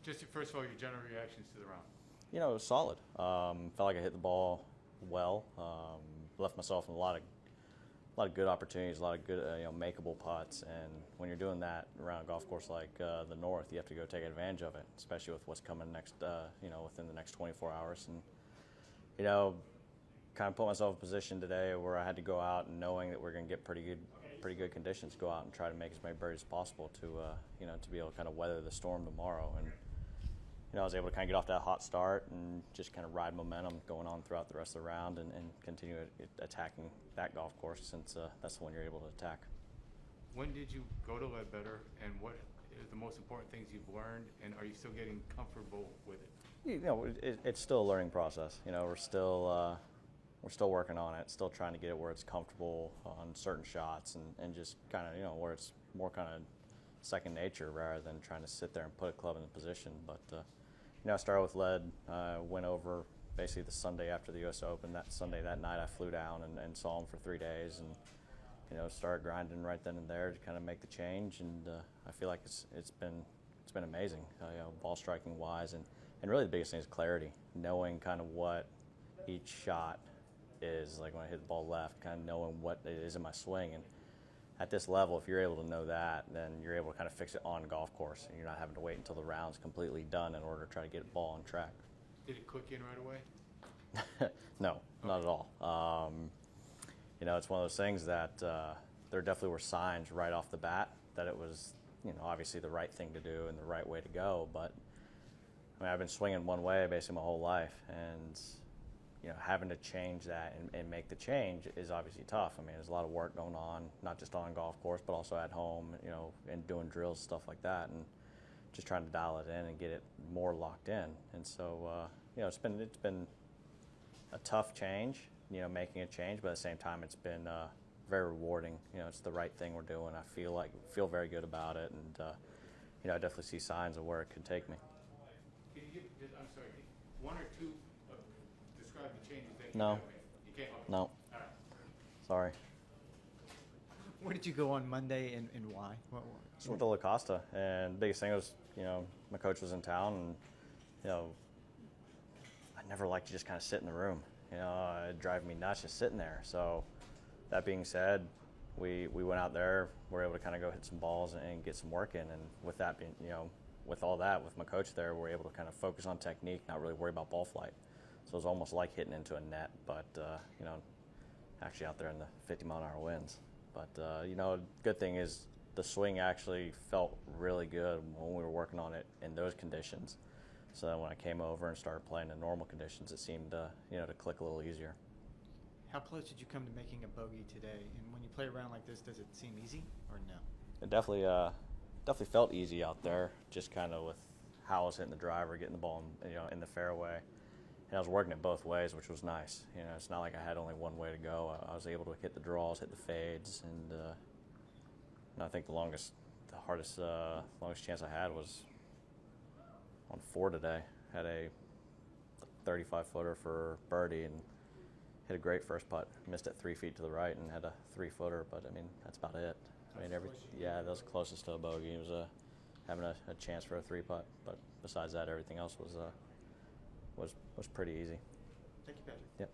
Just first of all, your general reactions to the round. It was solid. Felt like I hit the ball well. Left myself in a lot of good opportunities, a lot of good makeable putts. And when you're doing that around a golf course like the North, you have to go take advantage of it, especially with what's coming next. Within the next 24 hours. And kind of put myself in a position today where I had to go out and knowing that we're going to get pretty good conditions, go out and try to make as many birdies as possible to to be able to kind of weather the storm tomorrow. And I was able to kind of get off that hot start and just kind of ride momentum going on throughout the rest of the round and continue attacking that golf course since that's the one you're able to attack. When did you go to Ledbetter, and what is the most important things you've learned, and are you still getting comfortable with it? It's still a learning process. We're still working on it, still trying to get it where it's comfortable on certain shots and just kind of, where it's more kind of second nature rather than trying to sit there and put a club in a position. But, I started with lead, went over basically the Sunday after the U.S. Open. That Sunday, that night, I flew down and saw him for 3 days and, started grinding right then and there to kind of make the change. And I feel like it's been amazing, ball striking wise. And really the biggest thing is clarity, knowing kind of what each shot is, like when I hit the ball left, kind of knowing what it is in my swing. And at this level, if you're able to know that, then you're able to kind of fix it on golf course, and you're not having to wait until the round's completely done in order to try to get the ball on track. Did it click in right away? No, not at all. It's one of those things that there definitely were signs right off the bat that it was, obviously the right thing to do and the right way to go. But I've been swinging one way basically my whole life, and having to change that and make the change is obviously tough. There's a lot of work going on, not just on golf course, but also at home, and doing drills, stuff like that, and just trying to dial it in and get it more locked in. And so, it's been a tough change, making a change, but at the same time, it's been very rewarding. It's the right thing we're doing. I feel very good about it, and I definitely see signs of where it could take me. Can you give, I'm sorry, one or two describe the changes that you No. have made? You can't? No. All right. Sorry. Where did you go on Monday and why? Just went to La Costa, and the biggest thing was, my coach was in town, and, I never like to just kind of sit in the room. It'd drive me nuts just sitting there. So that being said, we went out there, were able to kind of go hit some balls and get some work in, and with that being, with all that, with my coach there, we're able to kind of focus on technique, not really worry about ball flight. So it was almost like hitting into a net, but, actually out there in the 50-mile-an-hour winds. But, good thing is the swing actually felt really good when we were working on it in those conditions. So then when I came over and started playing in normal conditions, it seemed to click a little easier. How close did you come to making a bogey today? And when you play around like this, does it seem easy or no? It definitely felt easy out there, just kind of with how I was hitting the driver, getting the ball in the fairway. And I was working it both ways, which was nice. It's not like I had only one way to go. I was able to hit the draws, hit the fades, and I think the longest chance I had was on 4 today. Had a 35-footer for birdie and hit a great first putt. Missed it 3 feet to the right and had a 3-footer, but that's about it. That was closest to a bogey. It was having a chance for a 3-putt, but besides that, everything else was pretty easy. Thank you, Patrick. Yep.